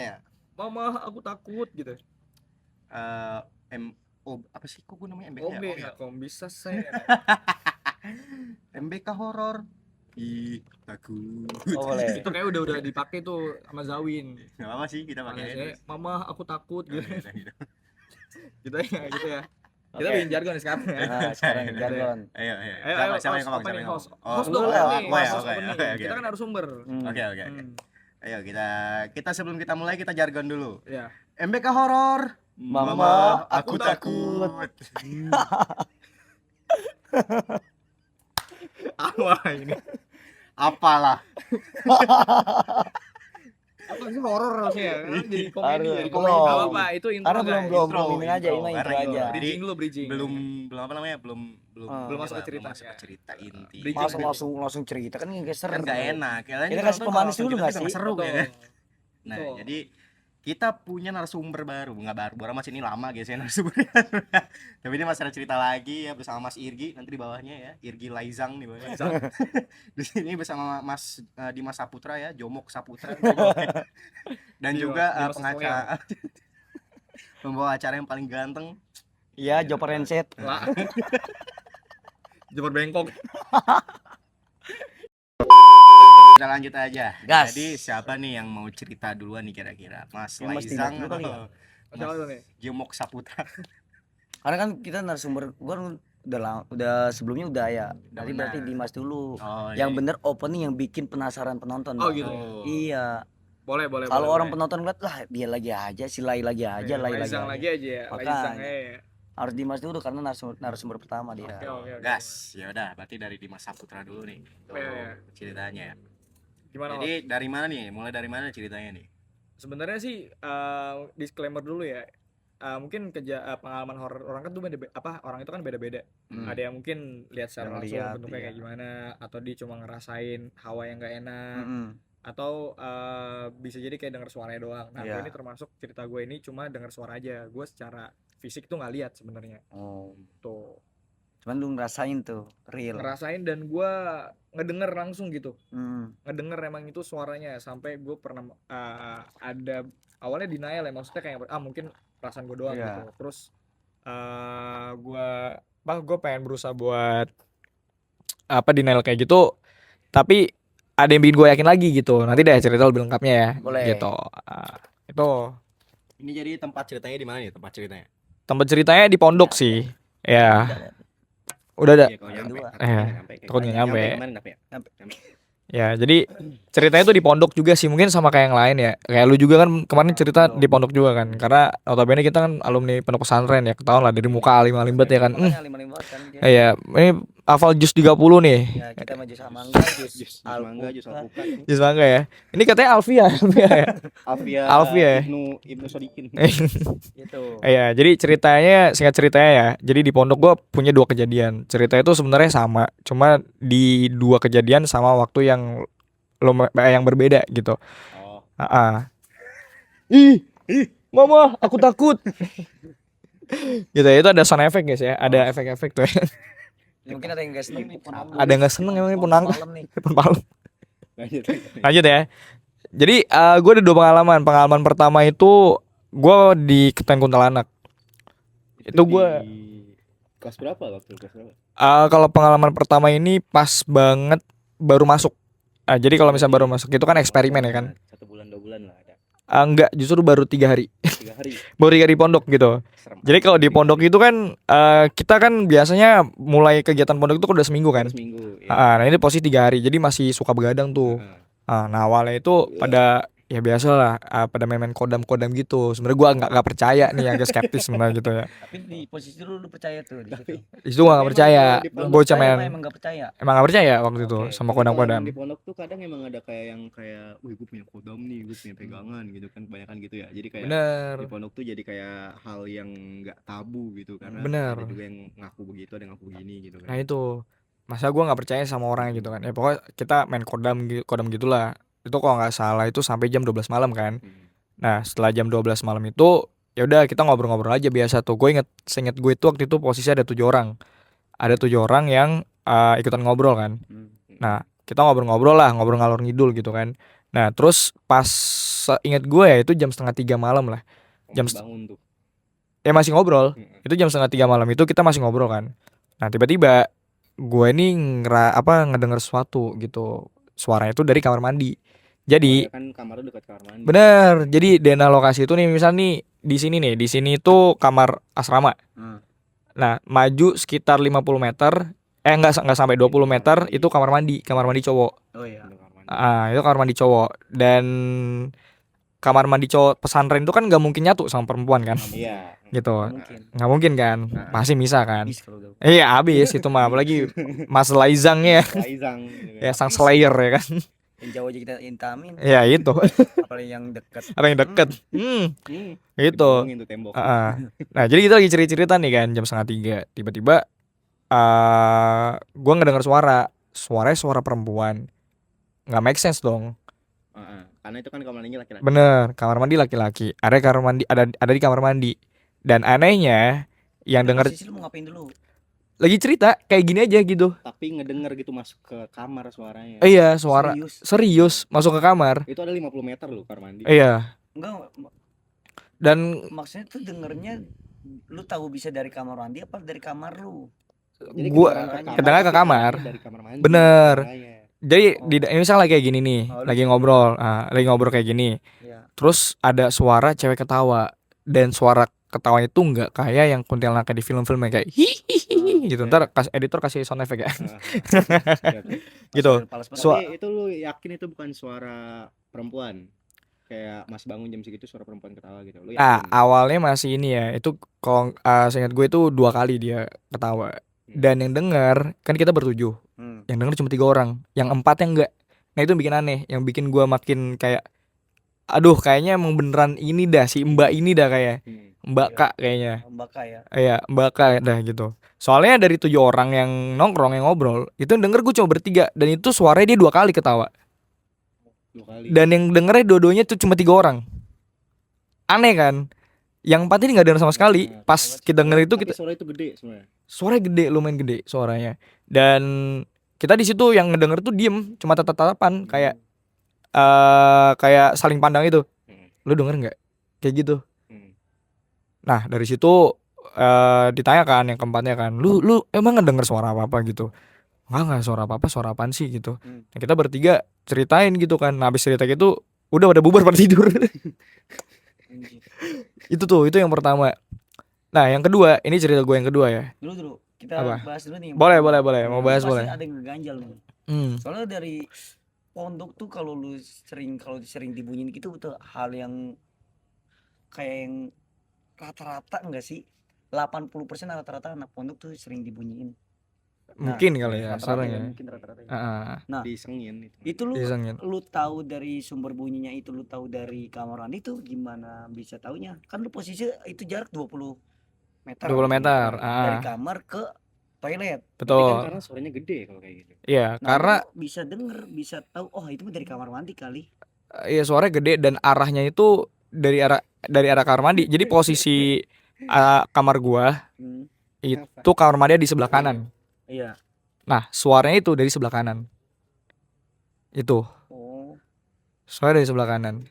ya. Mama aku takut gitu. Apa sih kok gue namanya MBK OB ya? kok bisa saya. MBK horor. Takut. Oh, boleh. Itu kayak udah dipakai tuh sama Zawin. Enggak apa sih kita pakai Makanya saya, terus. Mama aku takut gitu. Gitu. Gitu ya. Kita Oke. bikin jargon sekarang ya. Nah, sekarang jargon. Ayo. Siapa yang ngomong? opening, host. Oh, Host lu dong, lah. opening. Gue ya, Host oke. opening. Kita kan harus sumber. Oke. Ayo kita sebelum kita mulai kita jargon dulu. Ya. MBK horor. Mama, aku aku takut. Apa ini? Apalah. Apa sih horor harusnya ya? Kan jadi komedi, Harus. jadi Belum. komedi. Enggak apa-apa, itu intro. Karena belum guys. ini aja, ini intro Karena aja. Bridging dulu, bridging. belum apa namanya? Belum masuk ke cerita. masuk ke cerita inti. Bridging. Langsung cerita kan nggak seru. Kan nggak enak. Kita kasih pemanis dulu nggak sih? Seru ya kan? Nah, Betul. jadi kita punya narasumber baru, nggak baru mas ini lama guys ya narasumber. Tapi ini masih ada cerita lagi ya bersama Mas Irgi nanti di bawahnya ya, Irgi Laizang di bawahnya. Di sini bersama Mas Dimas Saputra ya, Jomok Saputra. Dan juga Dimas pengacara pembawa acara yang paling ganteng. Iya, Joper Renset. Lah. Jemur bengkok. Kita lanjut aja. Gas. Jadi siapa nih yang mau cerita duluan nih kira-kira? Mas Yang mesti Laizang dulu kali ya? atau Siapa tuh nih? Jomok Saputra? Karena kan kita narasumber gua udah sebelumnya udah ya. Tadi benar. berarti Dimas dulu. Oh, Yang iya. bener opening yang bikin penasaran penonton. Oh, Bang. gitu. Iya. Boleh. Kalau orang boleh. penonton ngeliat lah dia lagi aja, si Lai lagi aja, Lai lagi. Laizang aja. lagi aja ya. Makanya. Laizang Harus Dimas dulu karena narasumber pertama dia. Oke. Gas. Ya udah, berarti dari Dimas Saputra dulu nih. Tuh, Iya. ceritanya ya. Gimana? Jadi dari mana nih? Mulai dari mana ceritanya nih? Sebenarnya sih disclaimer dulu ya. Mungkin pengalaman horor orang kan tuh orang itu kan beda-beda. Ada yang mungkin lihat secara Yang langsung lihat, bentuknya iya. kayak gimana, atau dia cuma ngerasain hawa yang gak enak, Mm-mm. atau bisa jadi kayak denger suaranya doang. Nah, Iya. gue ini termasuk cerita gue ini cuma denger suara aja. Gue secara fisik tuh nggak lihat sebenarnya. Oh, Tuh cuman lu ngerasain tuh real. ngerasain dan gue ngedenger langsung gitu. Mm. Ngedenger emang itu suaranya sampai gue pernah ada awalnya denial ya, maksudnya kayak mungkin perasaan gue doang Iya. gitu. Terus gue pengen berusaha buat denial kayak gitu, tapi ada yang bikin gue yakin lagi gitu. Nanti deh cerita lebih lengkapnya ya. Boleh. Gitu. Itu Ini jadi tempat ceritanya di mana nih? Tempat ceritanya? tempat ceritanya di pondok sih. Ya. Udah ada. Iya, kalau Ada nyampe. dua. Takut nggak nyampe. Kemarin nyampe ya? Nyampe. Ya, jadi ceritanya tuh di pondok juga sih, mungkin sama kayak yang lain ya. Kayak lu juga kan kemarin cerita di pondok juga kan. Karena notabene kita kan alumni pondok pesantren ya, ketahuan lah dari muka alim-alim banget ya kan. Makanya alim-alim banget kan dia. Iya, ini hafal jus 30 nih. Ya, kita maju sama mangga, jus Mangga, jus alpukat. alpukat. Jus mangga ya. Ini katanya Alfia ya. Alfia ya. Ibnu Sodikin. Itu. Iya, jadi singkat ceritanya ya. Jadi di pondok gua punya 2 kejadian. Cerita itu sebenarnya sama, cuma di 2 kejadian sama waktu yang yang berbeda gitu. Oh. Ih, Mama, aku takut. Gitu ya, itu ada sound effect guys ya, ada efek-efek tuh. Mungkin ada yang enggak seneng nih Ada yang nggak seneng emang ini punang malam nih. malam. Lanjut. Lanjut ya. Jadi gue ada 2 pengalaman. Pengalaman pertama itu gue di Keten Kuntilanak. Itu gue kelas berapa waktu kelas berapa? kalau pengalaman pertama ini pas banget baru masuk. Jadi kalau misalnya baru masuk itu kan eksperimen ya kan. 1 bulan 2 bulan lah ada. Enggak, justru baru 3 hari. 3 hari. Baru 3 hari di pondok gitu. Serem. Jadi kalau di pondok itu kan kita kan biasanya mulai kegiatan pondok itu udah seminggu kan. Seminggu. Ya. Nah ini posisi 3 hari, jadi masih suka begadang tuh. Nah awalnya itu pada ya biasa lah, pada main-main kodam-kodam gitu. Sebenarnya gua nggak percaya nih, agak skeptis sebenarnya gitu ya. Tapi di posisi dulu lu percaya tuh di situ. Itu gua nggak percaya, Belum bocah percaya, main. emang enggak percaya. Emang nggak percaya waktu itu Oke. sama Tapi kalau kodam-kodam. Di pondok tuh kadang emang ada kayak wih gue punya kodam nih, gue punya pegangan gitu kan, kebanyakan gitu ya. Jadi kayak Bener. di pondok tuh jadi kayak hal yang nggak tabu gitu karena Bener. ada juga yang ngaku begitu, ada yang ngaku begini gitu Nah kan. itu, masa gua nggak percaya sama orang gitu kan. Ya pokoknya kita main kodam gitulah. Itu kalau nggak salah itu sampai jam 12 malam kan. Nah setelah jam 12 malam itu ya udah kita ngobrol-ngobrol aja biasa tuh. Seinget gue itu waktu itu posisi ada 7 orang. Ada 7 orang yang ikutan ngobrol kan. Nah kita ngobrol-ngobrol lah, ngobrol ngalor ngidul gitu kan. Nah terus pas inget gue ya itu jam 2:30 malam lah. Jam bangun tuh. Ya masih ngobrol. Mm-mm. Itu jam 2:30 malam itu kita masih ngobrol kan. Nah tiba-tiba gue ini ngedenger sesuatu gitu. Suaranya itu dari kamar mandi. Jadi kan kamar lu dekat kamar mandi. bener. Jadi dana lokasi itu nih misal nih di sini itu kamar asrama. Hmm. Nah maju sekitar 50 meter. Enggak sampai 20 meter itu kamar mandi cowok. Oh iya. Itu kamar mandi cowok. Dan kamar mandi cowok pesantren itu kan nggak mungkin nyatu sama perempuan kan. Iya. Gitu. Mungkin. Nggak mungkin kan, pasti bisa kan. Habis kalau udah. Iya habis itu mah, apalagi Mas Laizangnya Laizang. ya sang Slayer ya kan. Yang jauh aja kita intamin. Ya itu Apalagi yang dekat. apa yang deket. Gitu. Dibohongin tuh tembok. Nah jadi kita lagi cerita nih kan jam 2:30 tiba-tiba gue ngedenger suaranya suara perempuan. Nggak make sense dong. Karena itu kan kamar mandinya laki-laki. Bener, kamar mandi laki-laki. Ada di kamar mandi. Dan anehnya yang denger Posisi lu mau ngapain dulu? lagi cerita kayak gini aja gitu. Tapi ngedenger gitu masuk ke kamar suaranya. Iya, suara Serius? serius masuk ke kamar. Itu ada 50 meter loh kamar mandi. Iya. Enggak, Dan maksudnya tuh dengernya lu tahu bisa dari kamar mandi apa dari kamar lu? Jadi gua kedengar ke tapi kamar. arahnya dari kamar mandi. Bener. Suaranya. Jadi ini misalnya kayak gini nih, Oh, lagi ngobrol kayak gini. Iya. Terus ada suara cewek ketawa dan suara ketawanya itu nggak kayak yang kuntilanak di film-film yang kayak hihihi gitu. Ntar editor kasih sound effect ya. Gitu. Tapi itu lu yakin itu bukan suara perempuan? Kayak Mas bangun jam segitu suara perempuan ketawa gitu. Lu yakin? Awalnya masih ini ya. Itu kalau seingat gue itu 2 kali dia ketawa. Dan yang denger kan kita bertujuh. Yang denger cuma 3 orang, yang 4-nya enggak. Nah itu yang bikin aneh, yang bikin gua makin kayak aduh kayaknya emang beneran ini dah si Mbak ini dah kayak Mbak Kak kayaknya. Mbak Kak ya. Iya, Mbak Kak dah gitu. Soalnya dari 7 orang yang nongkrong yang ngobrol, itu yang denger gue cuma bertiga dan itu suaranya dia 2 kali ketawa. 2 kali. Dan yang dengernya dua-duanya tuh cuma 3 orang. Aneh kan? Yang 4 ini enggak denger sama sekali. Pas kita denger itu Tapi kita suara itu gede sebenarnya. suaranya gede, lumayan gede suaranya. Dan kita di situ yang ngedenger tuh diem, cuma tatap-tatapan kayak kayak saling pandang itu. Lu denger nggak? Kayak gitu. Nah dari situ ditanya kan yang keempatnya kan, lu emang ngedenger suara apa gitu? Nggak suara apa, suara apaan sih gitu. Nah, kita bertiga ceritain gitu kan. Nah, habis cerita gitu udah pada bubar pada tidur. Itu yang pertama. Nah yang kedua, ini cerita gue yang kedua ya. Dulu kita Apa? bahas dulu nih. Boleh, mau bahas Pasti boleh. ada yang ngeganjal nih. Soalnya dari pondok tuh kalau sering dibunyiin gitu tuh hal yang kayak yang rata-rata enggak sih? 80% rata-rata anak pondok tuh sering dibunyiin. Mungkin kali ya, rata-rata sekarang ya. Mungkin rata-rata. Nah, Disengin itu. Itu lu disengin. lu tahu dari sumber bunyinya itu, lu tahu dari kamar mandi tuh gimana bisa taunya? Kan lu posisi itu jarak 20 meter. 20 meter. Dari kamar ke toilet. Betul. Kan karena suaranya gede kalau kayak gitu. Iya, Nah, karena lu bisa denger, bisa tahu oh itu dari kamar mandi kali. iya suaranya gede dan arahnya itu dari arah kamar mandi. Jadi posisi kamar gua itu kamar mandi di sebelah kanan. Iya. Nah, suaranya itu dari sebelah kanan. Itu. Oh. Suara dari sebelah kanan.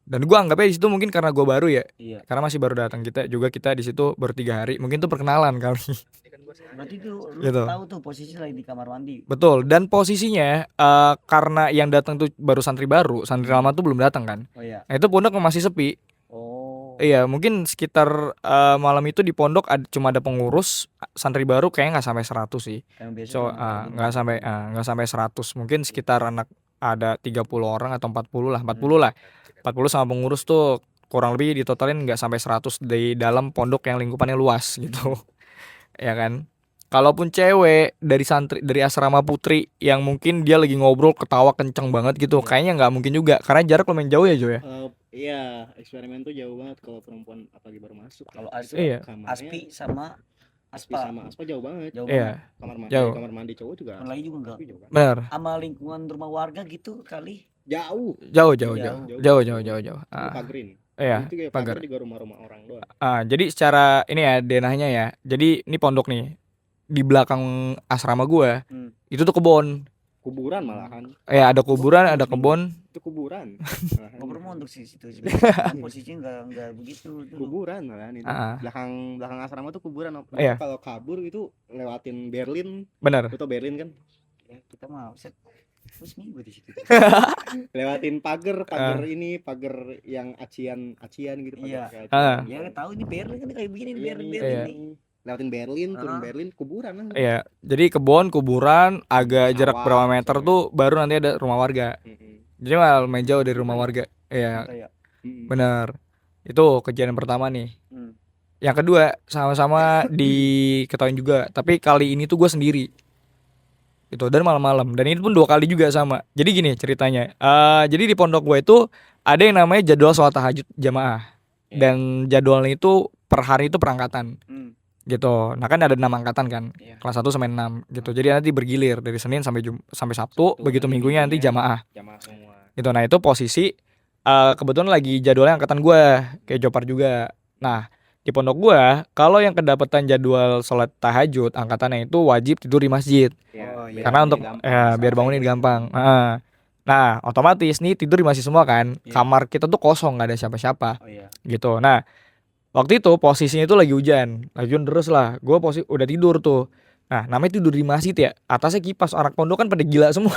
Dan gua anggapnya di situ mungkin karena gua baru ya. Iya. Karena masih baru datang kita di situ baru 3 hari. Mungkin itu perkenalan kali. Berarti tuh lu Gitu. tahu tuh posisi lagi di kamar mandi. Betul. Dan posisinya karena yang datang tuh baru santri lama tuh belum datang kan. Oh iya. Nah, itu pondok masih sepi. Oh. Iya, mungkin sekitar malam itu di pondok cuma ada pengurus, santri baru kayaknya nggak sampai 100 sih. Yang biasa So nggak sampai 100, mungkin sekitar anak ada 30 orang atau 40 lah, 40 lah. 40 sama pengurus tuh kurang lebih ditotalin nggak sampai 100 di dalam pondok yang lingkupannya luas gitu. Ya kan? Kalaupun cewek dari asrama putri yang mungkin dia lagi ngobrol ketawa kenceng banget gitu, kayaknya nggak mungkin juga karena jarak lumayan jauh ya Jo ya. Iya, eksperimen tuh jauh banget kalau perempuan apalagi baru masuk. Kalau Iya. Aspi sama Aspa jauh banget. jauh Iya. banget. Kamar mandi cowok juga. Lagi juga enggak. Jauh banget. Benar. Sama lingkungan rumah warga gitu kali. Jauh. Jauh. Pagerin. Iya, Itu kayak pagar. pagar juga rumah-rumah orang doang. Jadi secara ini ya denahnya ya. Jadi ini pondok nih. Di belakang asrama gua itu tuh kebon. kuburan malahan. Ada kuburan, ada kebun. Itu kuburan. Gua bermondok sih situ sebenarnya. Posisinya enggak begitu dulu. Kuburan malahan itu. Ah. Belakang asrama tuh kuburan. Iya. Kalau kabur itu lewatin Berlin. Bener. Itu Berlin kan? Ya kita mah terus minggu di situ. Lewatin pagar ini pagar yang acian gitu Iya. pagar kayak Ah. acian. Ya tahu ini Berlin kan kayak begini Iya, Berlin nih. Iya. nih. Lewatin Berlin, turun Ah. Berlin, kuburan kan. Iya, jadi kebun, kuburan, agak jarak Sawah, berapa meter sawah. tuh baru nanti ada rumah warga. Jadi malah lumayan jauh dari rumah warga. Iya, Kayak bener. Itu kejadian pertama nih. hmm. Yang kedua sama-sama diketahui juga, tapi kali ini tuh gue sendiri. Itu dan malam-malam. Dan ini pun 2 kali juga sama. Jadi gini ceritanya. Jadi di pondok gue itu ada yang namanya jadwal sholat tahajud jamaah. Dan jadwalnya itu per hari itu perangkatan. Gitu. Nah kan ada 6 angkatan kan. Iya. Kelas 1 sampai 6 gitu. Jadi nanti bergilir dari Senin sampai Sabtu, begitu minggunya nanti jamaah. Jamaah semua. Gitu. Nah, itu posisi kebetulan lagi jadwalnya angkatan gue kayak Jopar juga. Nah, di pondok gue kalau yang kedapatan jadwal sholat tahajud angkatannya itu wajib tidur di masjid. Oh, iya. Karena untuk biar bangunin gampang. Nah, otomatis nih tidur di masjid semua kan. Iya. Kamar kita tuh kosong, nggak ada siapa-siapa. Oh iya. Gitu. Nah, waktu itu posisinya itu lagi hujan terus lah. Gue posisi udah tidur tuh. Nah, namanya tidur di masjid ya. Atasnya kipas, anak pondok kan pada gila semua.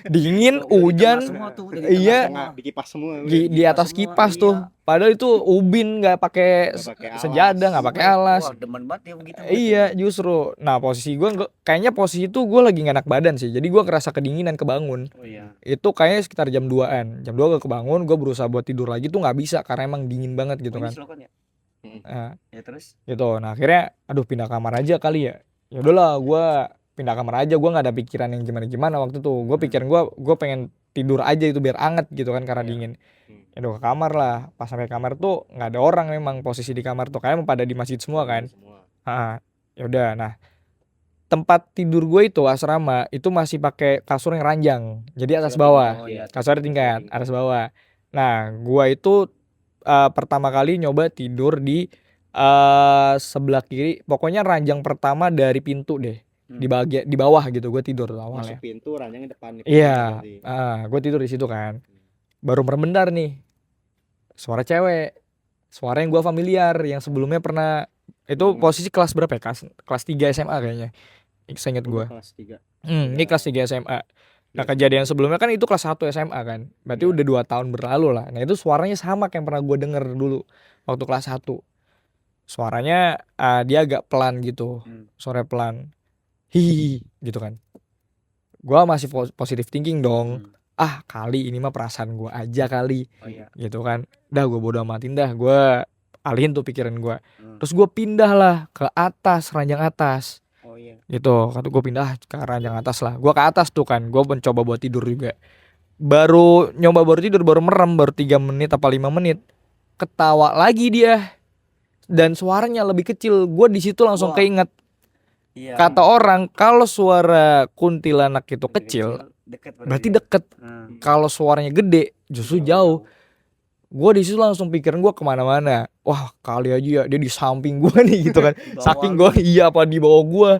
Dingin, Udah di hujan. tengah semua tuh, udah di Iya. tengah semua. Di kipas semua. Di atas semua, kipas iya. tuh. Padahal itu ubin nggak pakai Nggak pakai alas. sejadah, nggak pakai alas. Wah, demen banget ya begitu. Iya, justru. Nah, posisi gue kayaknya posisi itu gue lagi gak enak badan sih. Jadi gue kerasa kedinginan kebangun. Oh iya. Itu kayaknya sekitar jam 2-an. Jam 2 gue kebangun, gue berusaha buat tidur lagi tuh nggak bisa karena emang dingin banget gitu Oh, ini kan. selokan ya? Nah, Ya terus? gitu. Nah, akhirnya aduh pindah kamar aja kali ya. Ya udahlah, gue pindah kamar aja. Gue nggak ada pikiran yang gimana waktu itu. Gue pikiran gue pengen tidur aja itu biar anget gitu kan karena Iya. dingin. Ya udah ke kamar lah. Pas sampai kamar tuh nggak ada orang memang posisi di kamar tuh kayak pada di masjid semua kan. Ya udah. Nah, tempat tidur gue itu asrama itu masih pakai kasur yang ranjang. Jadi atas bawah. Oh iya. Kasurnya tingkat, atas bawah. Nah, gue itu pertama kali nyoba tidur di sebelah kiri. Pokoknya ranjang pertama dari pintu deh. Di bawah gitu gue tidur awalnya. Masuk pintu ranjangnya depan. Iya, gue tidur di situ kan. Baru berbentar nih, suara cewek, suara yang gue familiar, yang sebelumnya pernah itu posisi kelas berapa ya? Kelas 3 SMA kayaknya. Ingat gue. Kelas 3. Ini kelas 3 SMA. Nah, kejadian sebelumnya kan itu kelas 1 SMA kan. Berarti udah 2 tahun berlalu lah. Nah, itu suaranya sama kayak yang pernah gue denger dulu waktu kelas 1. Suaranya dia agak pelan gitu. Suara pelan. Hihihi gitu kan. Gua masih positive thinking dong. Kali ini mah perasaan gua aja kali. Oh iya. Gitu kan. Dah gua bodo amatin dah. Gua alihin tuh pikiran gua. Terus gua pindah lah ke atas, ranjang atas. Oh iya. Gitu. Kata gua pindah ke ranjang atas lah. Gua ke atas tuh kan. Gua mencoba buat tidur juga. Baru tidur baru merem baru 3 menit apa 5 menit. Ketawa lagi dia. Dan suaranya lebih kecil. Gua di situ langsung keinget. Iya. Kata orang kalau suara kuntilanak itu kecil, berarti deket. Kalau suaranya gede justru jauh. Gue di situ langsung pikiran gue kemana-mana. Wah kali aja ya dia di samping gue nih gitu kan. Saking gue apa di bawah gue.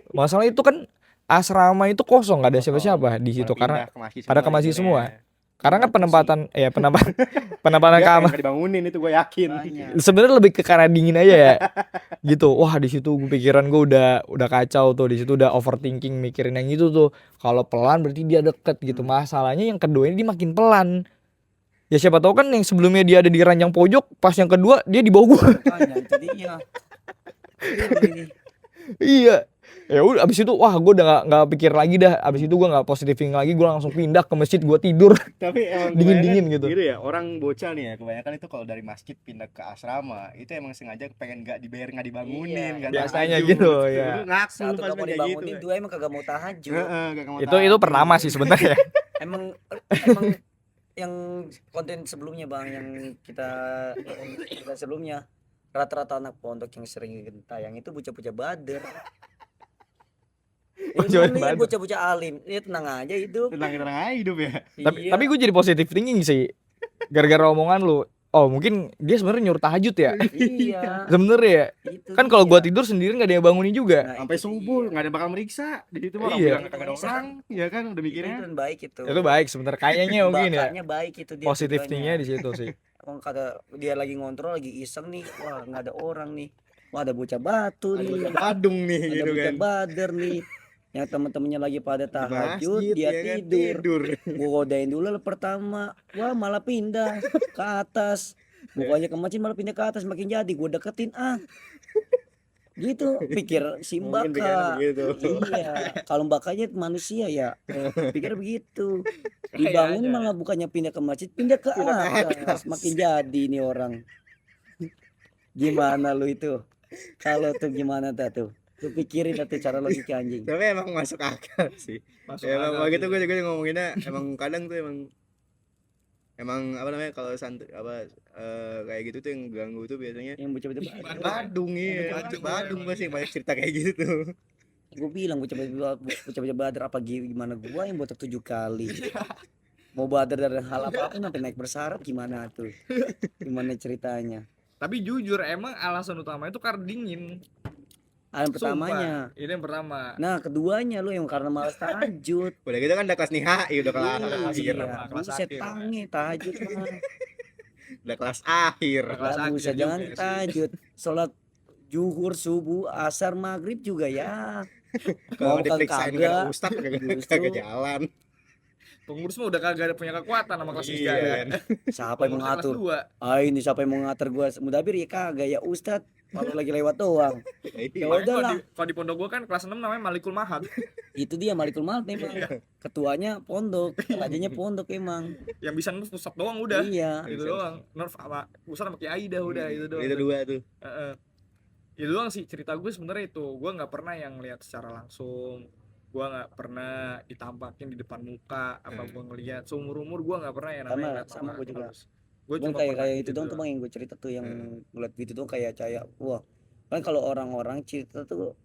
Masalah itu kan asrama itu kosong, nggak ada siapa-siapa di situ karena pada ke masjid semua. Karena kan penempatan kamar dibangunin itu gue yakin. sebenarnya lebih ke karena dingin aja ya. Gitu. Wah, di situ pikiran gue udah kacau tuh. Di situ udah overthinking mikirin yang itu tuh. Kalau pelan berarti dia deket gitu. Masalahnya yang kedua ini dia makin pelan. Ya siapa tahu kan yang sebelumnya dia ada di ranjang pojok, pas yang kedua dia di bawah gue. Iya. Ya udah abis itu wah gue udah nggak pikir lagi dah. Abis itu gue nggak positive thinking lagi, gue langsung pindah ke masjid, gue tidur. Tapi emang dingin gitu ya, orang bocah nih ya kebanyakan itu kalau dari masjid pindah ke asrama itu emang sengaja pengen nggak dibayar, nggak dibangunin. Iya, biasanya gitu ya. Ngaku pas pas kayak gitu. Dua emang kagak mau tahajud. Itu pertama sih sebenarnya. emang yang konten sebelumnya bang, yang kita sebelumnya rata-rata anak pondok yang sering tayang itu bocah-bocah bader. Bocah-bocah alim, ya tenang aja itu. Tenang aja hidup ya. Tapi gue jadi positive thinking sih. Gara-gara omongan lu. Oh mungkin dia sebenarnya nyuruh tahajud ya. Iya, Sebenarnya ya. itu Kan kalau gua dia. tidur sendiri nggak ada yang bangunin juga. Nah, Sampai itu subuh dia. nggak ada bakal meriksa. Di situ orang Iya. bilang kagak ada orang, ya kan udah Itu mikirnya. kan baik itu. Itu baik sebenarnya kayaknya mungkin ya. Bakatnya baik itu dia Positifnya tujuannya. di situ sih. Orang kata dia lagi ngontrol, lagi iseng nih, wah nggak ada orang nih, wah ada bocah batu Ada nih, Badung nih ada gitu bocah kan. bader nih, yang temen-temennya lagi pada Di tahajud, masjid dia ya kan tidur. tidur. Gua godain dulu lah pertama, wah malah pindah ke atas, bukannya ke masjid malah pindah ke atas, makin jadi gua deketin gitu pikir si Mungkin pikirannya Mbaka. begitu. Iya, kalau Mbakanya manusia ya pikir begitu, dibangun Kayaknya. malah bukannya pindah ke masjid, pindah ke Pindah ke atas, makin jadi nih orang. Gimana lu itu? Kalau tuh gimana tuh? Lu pikirin tuh cara logika anjing. Tapi emang masuk akal sih. Masuk Emang akal begitu sih. gue juga ngomonginnya emang kadang tuh emang apa namanya kalau kayak gitu tuh yang ganggu tuh biasanya Yang bocah-bocah Badung ya. Badung. Badung pasti yang banyak cerita kayak gitu tuh. gue bilang bocah-bocah badar apa gimana gua yang botak 7 kali. Mau badar dari hal apapun sampai naik bersyarat gimana tuh? Gimana ceritanya? Tapi jujur emang alasan utama itu karena dingin. Yang pertamanya. Sumpah, itu yang pertama. Nah, keduanya lu yang karena malas tahajud. Udah gitu kan udah kelas nihai, udah kelas akhir. Iya, kelas buset akhir. tangi tahajud mah. Udah kelas akhir. Kelas Lah, akhir buset juga jangan sih. tahajud. Sholat zuhur, subuh, asar, maghrib juga ya. Kalau Mau diperiksain kagak, kan ustad justru kagak jalan. Pengurus mah udah kagak ada punya kekuatan sama kelas 3 Iya ya. kan. siapa yang Pengurusnya kelas mengatur? 2. Ini siapa yang mau ngatur gua? Mudabir ya kagak ya Ustad. Kalau lagi lewat doang. Ya Iya. Makanya udahlah. kalau di pondok gua kan kelas 6 namanya Malikul Mahad. Itu dia Malikul Maut memang. Ketuanya pondok, rajanya pondok emang. Yang bisa nerf pusat doang udah. Iya. Gitu doang. Nerf sama pusat sama kiai dah udah itu doang. Itu dua tuh. Heeh. Itu doang sih cerita gue sebenarnya itu. Gua nggak pernah yang lihat secara langsung. Gua nggak pernah ditampakin di depan muka apa gua ngelihat. Seumur umur gua nggak pernah yang namanya ngeliat Sama orang gua juga. halus. Gue Cuman cuma kayak pernah itu doang tuh Bang yang gue cerita tuh yang ngeliat gitu tuh kayak wah. Kan kalau orang-orang cerita tuh